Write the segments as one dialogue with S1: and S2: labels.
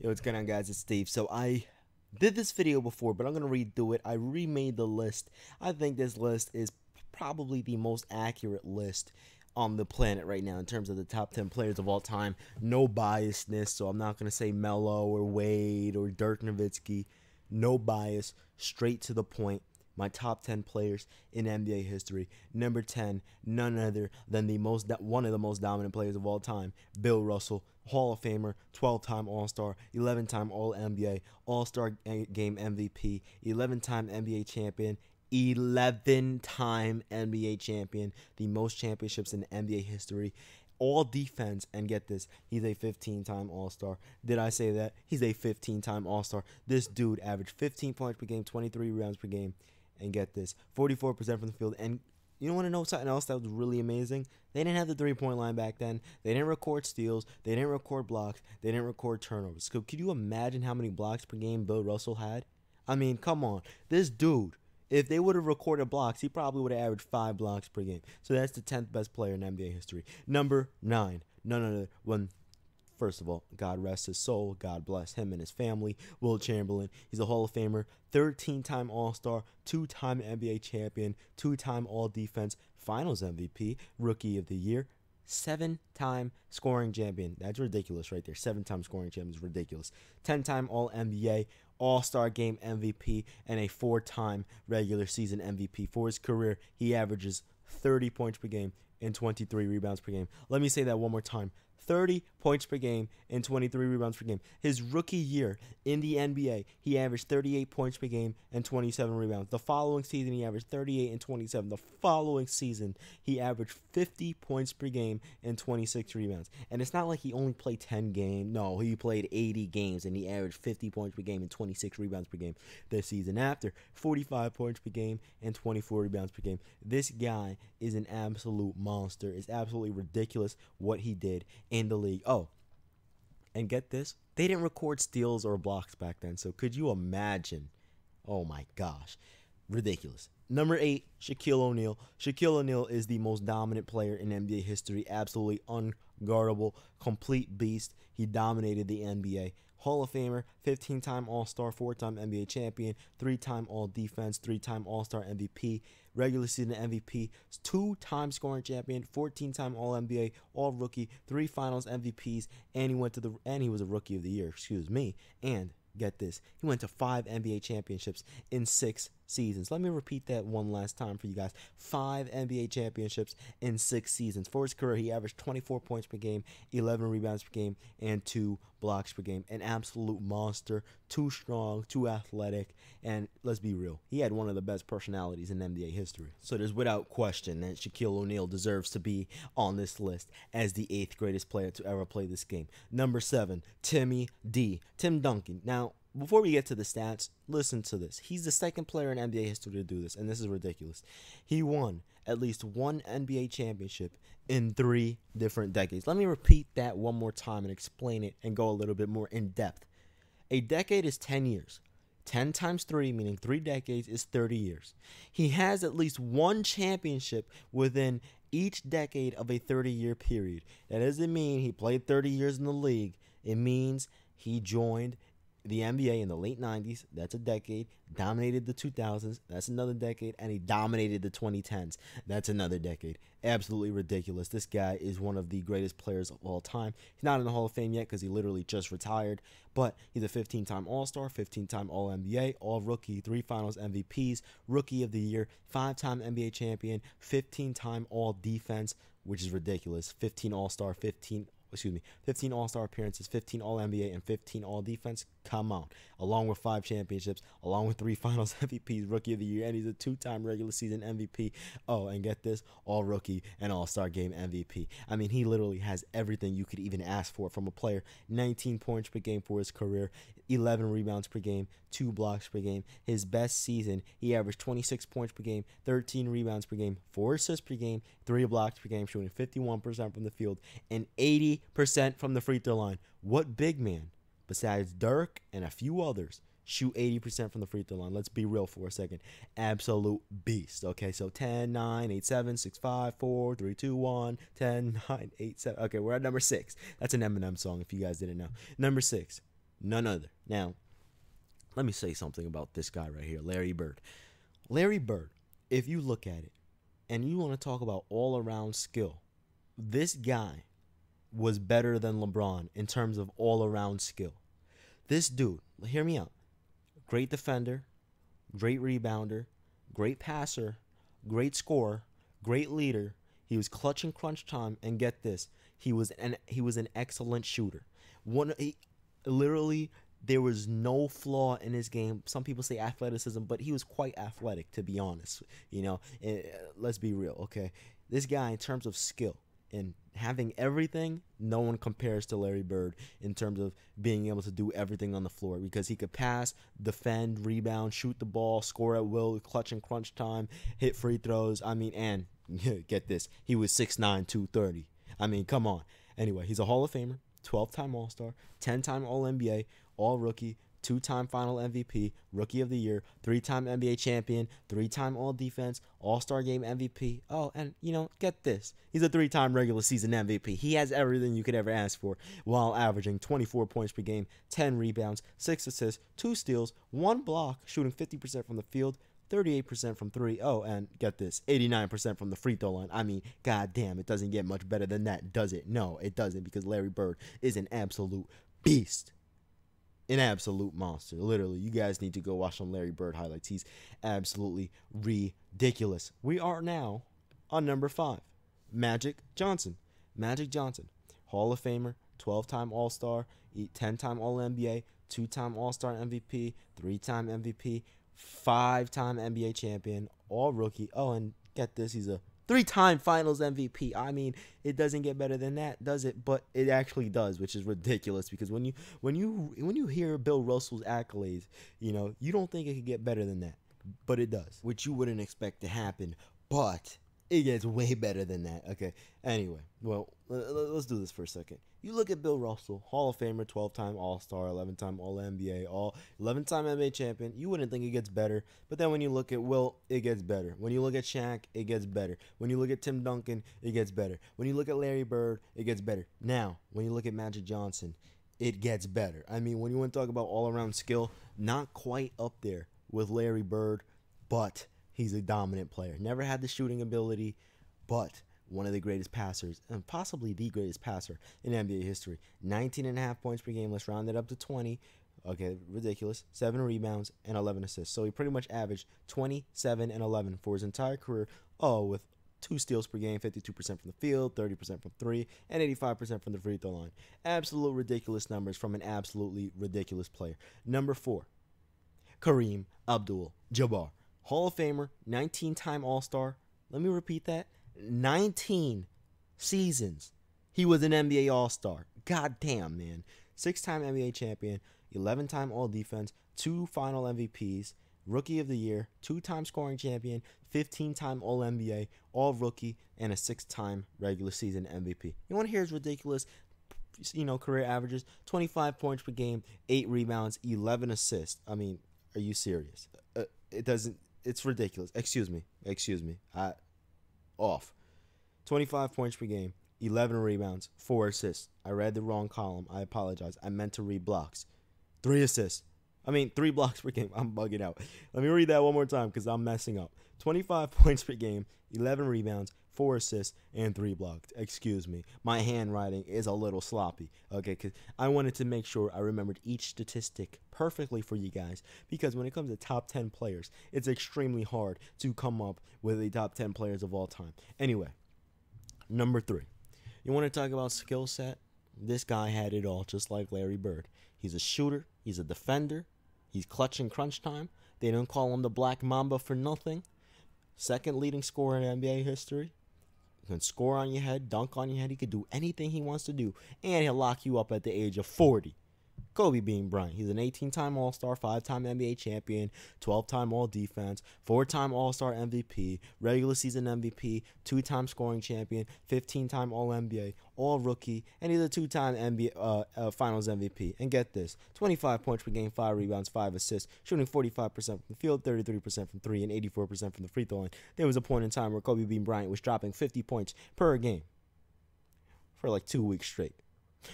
S1: Yo, what's going on, guys? It's Steve. So I did this video before, but I'm going to redo it. I remade the list. I think this list is probably the most accurate list on the planet right now in terms of the top 10 players of all time. No biasness, so I'm not going to say Melo or Wade or Dirk Nowitzki. No bias, straight to the point. My top 10 players in NBA history. Number 10, none other than one of the most dominant players of all time, Bill Russell, Hall of Famer, 12-time All-Star, 11-time All-NBA, All-Star Game MVP, 11-time NBA champion, 11-time NBA champion, the most championships in NBA history. All defense, and get this, he's a 15-time All-Star. Did I say that? He's a 15-time All-Star. This dude averaged 15 points per game, 23 rebounds per game, and get this, 44% from the field. And you want to know something else that was really amazing? They didn't have the three-point line back then. They didn't record steals. They didn't record blocks. They didn't record turnovers. So could you imagine how many blocks per game Bill Russell had? I mean, come on. This dude, if they would have recorded blocks, he probably would have averaged 5 blocks per game. So that's the 10th best player in NBA history. Number 9, none other than, first of all, God rest his soul. God bless him and his family. Will Chamberlain. He's a Hall of Famer, 13-time All-Star, 2-time NBA champion, 2-time All-Defense, Finals MVP, Rookie of the Year, 7-time scoring champion. That's ridiculous right there. 7-time scoring champion is ridiculous. 10-time All-NBA, All-Star Game MVP, and a 4-time regular season MVP. For his career, he averages 30 points per game and 23 rebounds per game. Let me say that one more time. 30 points per game and 23 rebounds per game. His rookie year in the NBA, he averaged 38 points per game and 27 rebounds. The following season, he averaged 38 and 27. The following season, he averaged 50 points per game and 26 rebounds. And it's not like he only played 10 games. No, he played 80 games, and he averaged 50 points per game and 26 rebounds per game. The season after, 45 points per game and 24 rebounds per game. This guy is an absolute monster. It's absolutely ridiculous what he did in the league. Oh, and get this, they didn't record steals or blocks back then, so could you imagine? Oh my gosh, ridiculous. Number 8, Shaquille O'Neal. Shaquille O'Neal is the most dominant player in NBA history, absolutely unguardable, complete beast. He dominated the NBA. Hall of Famer, 15-time All-Star, 4-time NBA champion, 3-time All-Defense, 3-time All-Star MVP, regular season MVP, 2-time scoring champion, 14-time All-NBA, All-Rookie, 3 Finals MVPs, and he was a Rookie of the Year, and get this, he went to 5 NBA championships in 6 seasons. Let me repeat that one last time for you guys. 5 NBA championships in 6 seasons. For his career, he averaged 24 points per game, 11 rebounds per game, and 2 blocks per game. An absolute monster, too strong, too athletic, and let's be real, he had one of the best personalities in NBA history. So there's without question that Shaquille O'Neal deserves to be on this list as the 8th greatest player to ever play this game. Number 7, Tim Duncan. Now, before we get to the stats, listen to this. He's the 2nd player in NBA history to do this, and this is ridiculous. He won at least 1 NBA championship in 3 different decades. Let me repeat that one more time and explain it and go a little bit more in depth. A decade is 10 years. 10 times 3, meaning 3 decades, is 30 years. He has at least 1 championship within each decade of a 30-year period. That doesn't mean he played 30 years in the league. It means he joined the NBA in the late 90s, that's a decade, dominated the 2000s, that's another decade, and he dominated the 2010s, that's another decade. Absolutely ridiculous. This guy is one of the greatest players of all time. He's not in the Hall of Fame yet because he literally just retired, but he's a 15-time All-Star, 15-time All-NBA, All-Rookie, 3 Finals MVPs, Rookie of the Year, 5-time NBA champion, 15-time All-Defense, which is ridiculous, 15 All-Star appearances, 15 All-NBA, and 15 All-Defense. Come on. Along with 5 championships, along with 3 Finals MVPs, Rookie of the Year, and he's a 2-time regular season MVP. Oh, and get this, All-Rookie and All-Star Game MVP. I mean, he literally has everything you could even ask for from a player. 19 points per game for his career, 11 rebounds per game, 2 blocks per game. His best season, he averaged 26 points per game, 13 rebounds per game, 4 assists per game, 3 blocks per game, shooting 51% from the field, and 80% from the free throw line. What big man, besides Dirk and a few others, shoot 80% from the free throw line? Let's be real for a second. Absolute beast. Okay, so 10, 9, 8, 7, 6, 5, 4, 3, 2, 1, 10, 9, 8, 7. Okay, we're at number 6. That's an Eminem song if you guys didn't know. Number 6. None other. Now, let me say something about this guy right here, Larry Bird. Larry Bird, if you look at it and you want to talk about all around skill, this guy was better than LeBron in terms of all around skill. This dude, hear me out. Great defender, great rebounder, great passer, great scorer, great leader. He was clutch in crunch time, and get this, he was an excellent shooter. Literally, there was no flaw in his game. Some people say athleticism, but he was quite athletic, to be honest. Let's be real, okay? This guy, in terms of skill and having everything, no one compares to Larry Bird in terms of being able to do everything on the floor, because he could pass, defend, rebound, shoot the ball, score at will, clutch and crunch time, hit free throws. And get this, he was 6'9", 230. Come on. Anyway, he's a Hall of Famer, 12-time All-Star, 10-time All-NBA, All-Rookie, 2-time Final MVP, Rookie of the Year, 3-time NBA champion, 3-time All-Defense, All-Star Game MVP. Oh, and, get this. He's a 3-time regular season MVP. He has everything you could ever ask for, while averaging 24 points per game, 10 rebounds, 6 assists, 2 steals, 1 block, shooting 50% from the field, 38% from 3. Oh, and get this, 89% from the free throw line. God damn, it doesn't get much better than that, does it? No, it doesn't, because Larry Bird is an absolute beast. An absolute monster. Literally, you guys need to go watch some Larry Bird highlights. He's absolutely ridiculous. We are now on number 5, Magic Johnson. Magic Johnson, Hall of Famer, 12-time All-Star, 10-time All-NBA, 2-time All-Star MVP, 3-time MVP, 5-time NBA champion, All-Rookie. Oh, and get this, he's a 3-time Finals MVP. It doesn't get better than that, does it? But it actually does, which is ridiculous, because when you hear Bill Russell's accolades, you don't think it could get better than that, but it does, which you wouldn't expect to happen. But it gets way better than that. Okay. Anyway, well, let's do this for a second. You look at Bill Russell, Hall of Famer, 12-time All-Star, 11-time All-NBA, 11-time NBA champion. You wouldn't think it gets better. But then when you look at Wilt, it gets better. When you look at Shaq, it gets better. When you look at Tim Duncan, it gets better. When you look at Larry Bird, it gets better. Now, when you look at Magic Johnson, it gets better. When you want to talk about all-around skill, not quite up there with Larry Bird, but he's a dominant player. Never had the shooting ability, but one of the greatest passers, and possibly the greatest passer in NBA history. 19.5 points per game. Let's round it up to 20. Okay, ridiculous. 7 rebounds and 11 assists. So he pretty much averaged 27 and 11 for his entire career. Oh, with 2 steals per game, 52% from the field, 30% from 3, and 85% from the free throw line. Absolute ridiculous numbers from an absolutely ridiculous player. Number 4, Kareem Abdul-Jabbar. Hall of Famer, 19-time All-Star. Let me repeat that. 19 seasons he was an NBA All-Star. God damn, man. 6-time NBA champion, 11-time All-Defense, 2 Final MVPs, Rookie of the Year, 2-time scoring champion, 15-time All-NBA, All-Rookie, and a 6-time regular season MVP. You want to hear his ridiculous career averages? 25 points per game, 8 rebounds, 11 assists. Are you serious? It's ridiculous. Excuse me. Off. 25 points per game, 11 rebounds, 4 assists. I read the wrong column. I apologize. I meant to read blocks. 3 assists. 3 blocks per game. I'm bugging out. Let me read that one more time because I'm messing up. 25 points per game, 11 rebounds, 4 assists, and 3 blocks. Excuse me. My handwriting is a little sloppy. Okay, because I wanted to make sure I remembered each statistic perfectly for you guys, because when it comes to top 10 players, it's extremely hard to come up with the top 10 players of all time. Anyway, number 3. You want to talk about skill set? This guy had it all, just like Larry Bird. He's a shooter. He's a defender. He's clutch in crunch time. They don't call him the Black Mamba for nothing. Second leading scorer in NBA history. He can score on your head, dunk on your head. He can do anything he wants to do. And he'll lock you up at the age of 40. Kobe Bean Bryant. He's an 18-time All-Star, 5-time NBA champion, 12-time All-Defense, 4-time All-Star MVP, regular season MVP, 2-time scoring champion, 15-time All-NBA, All-Rookie, and he's a 2-time NBA Finals MVP. And get this, 25 points per game, 5 rebounds, 5 assists, shooting 45% from the field, 33% from 3, and 84% from the free throw line. There was a point in time where Kobe Bean Bryant was dropping 50 points per game for like 2 weeks straight.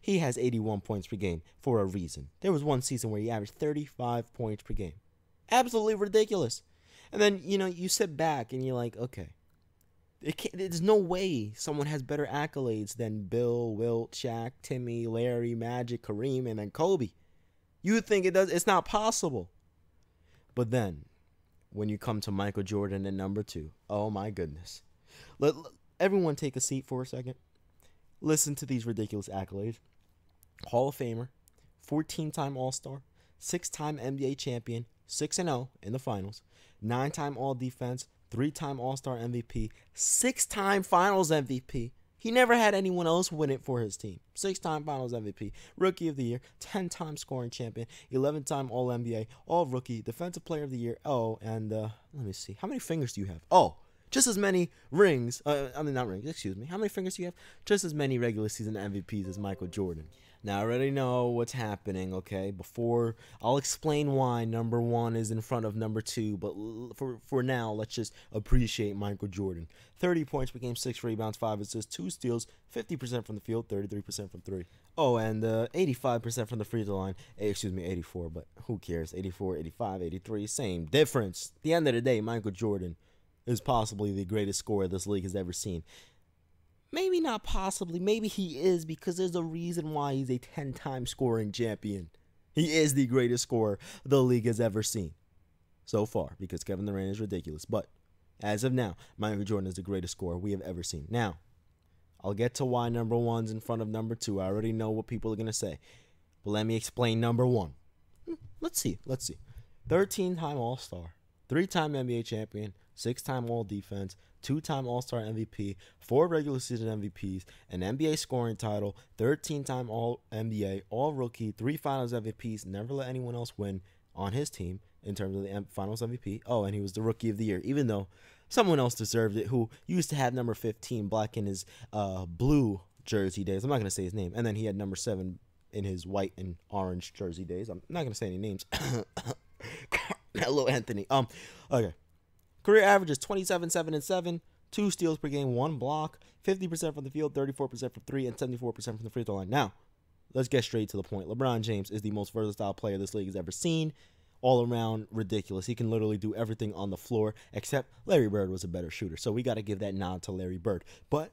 S1: He has 81 points per game for a reason. There was one season where he averaged 35 points per game. Absolutely ridiculous. And then, you sit back and you're like, okay, there's no way someone has better accolades than Bill, Wilt, Shaq, Timmy, Larry, Magic, Kareem, and then Kobe. You would think it's not possible. But then, when you come to Michael Jordan at number 2, oh my goodness. Let everyone take a seat for a second. Listen to these ridiculous accolades. Hall of Famer, 14-time All-Star, 6-time NBA champion, 6-0 in the finals, 9-time All-Defense, 3-time All-Star MVP, 6-time Finals MVP. He never had anyone else win it for his team. 6-time Finals MVP, Rookie of the Year, 10-time scoring champion, 11-time All-NBA, All-Rookie, Defensive Player of the Year. Oh, and let me see. How many fingers do you have? Oh, just as many rings. Not rings, excuse me. How many fingers do you have? Just as many regular season MVPs as Michael Jordan. Now, I already know what's happening, okay? Before, I'll explain why number 1 is in front of number 2, but for now, let's just appreciate Michael Jordan. 30 points per game, 6 rebounds, 5 assists, 2 steals, 50% from the field, 33% from 3. Oh, and 85% from the free throw line. 84, but who cares? 84, 85, 83, same difference. At the end of the day, Michael Jordan is possibly the greatest scorer this league has ever seen. Maybe not possibly. Maybe he is, because there's a reason why he's a 10-time scoring champion. He is the greatest scorer the league has ever seen so far, because Kevin Durant is ridiculous. But as of now, Michael Jordan is the greatest scorer we have ever seen. Now, I'll get to why number 1's in front of number 2. I already know what people are going to say. But let me explain number 1. Let's see. 13-time All-Star, 3-time NBA champion, 6-time All-Defense, 2-time All-Star MVP, 4 regular season MVPs, an NBA scoring title, 13-time All-NBA, All-Rookie, 3 Finals MVPs, never let anyone else win on his team in terms of the Finals MVP. Oh, and he was the Rookie of the Year, even though someone else deserved it, who used to have number 15 black in his blue jersey days. I'm not going to say his name. And then he had number 7 in his white and orange jersey days. I'm not going to say any names. Hello, Anthony. Okay. Career averages 27, 7, and 7, 2 steals per game, 1 block, 50% from the field, 34% from 3, and 74% from the free throw line. Now, let's get straight to the point. LeBron James is the most versatile player this league has ever seen. All around ridiculous. He can literally do everything on the floor, except Larry Bird was a better shooter. So we got to give that nod to Larry Bird. But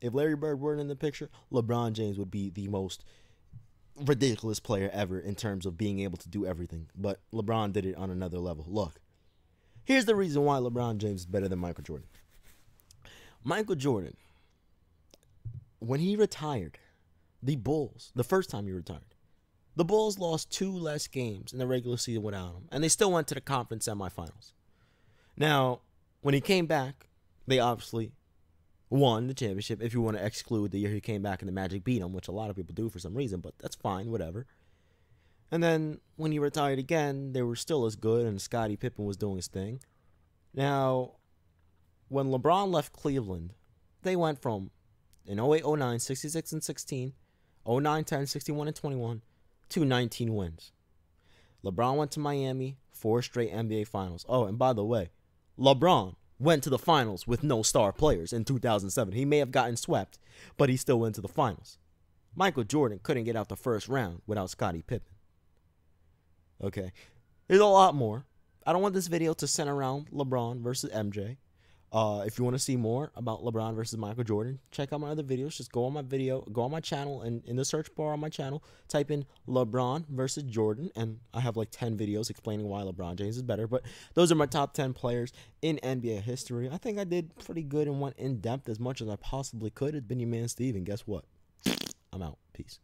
S1: if Larry Bird weren't in the picture, LeBron James would be the most ridiculous player ever in terms of being able to do everything. But LeBron did it on another level. Look. Here's the reason why LeBron James is better than Michael Jordan. Michael Jordan, when he retired, the Bulls, the first time he retired, the Bulls lost 2 less games in the regular season without him, and they still went to the conference semifinals. Now, when he came back, they obviously won the championship, if you want to exclude the year he came back and the Magic beat him, which a lot of people do for some reason, but that's fine, whatever. And then when he retired again, they were still as good, and Scottie Pippen was doing his thing. Now, when LeBron left Cleveland, they went from in 08-09, 66 and 16, 09-10, 61 and 21, to 19 wins. LeBron went to Miami, 4 straight NBA Finals. Oh, and by the way, LeBron went to the finals with no star players in 2007. He may have gotten swept, but he still went to the finals. Michael Jordan couldn't get out the first round without Scottie Pippen. Okay, there's a lot more. I don't want this video to center around LeBron versus MJ. If you want to see more about LeBron versus Michael Jordan, check out my other videos. Just go on my channel, and in the search bar on my channel, type in LeBron versus Jordan, and I have like 10 videos explaining why LeBron James is better. But those are my top 10 players in NBA history. I think I did pretty good and went in depth as much as I possibly could. It's been your man Steve, and guess what? I'm out. Peace.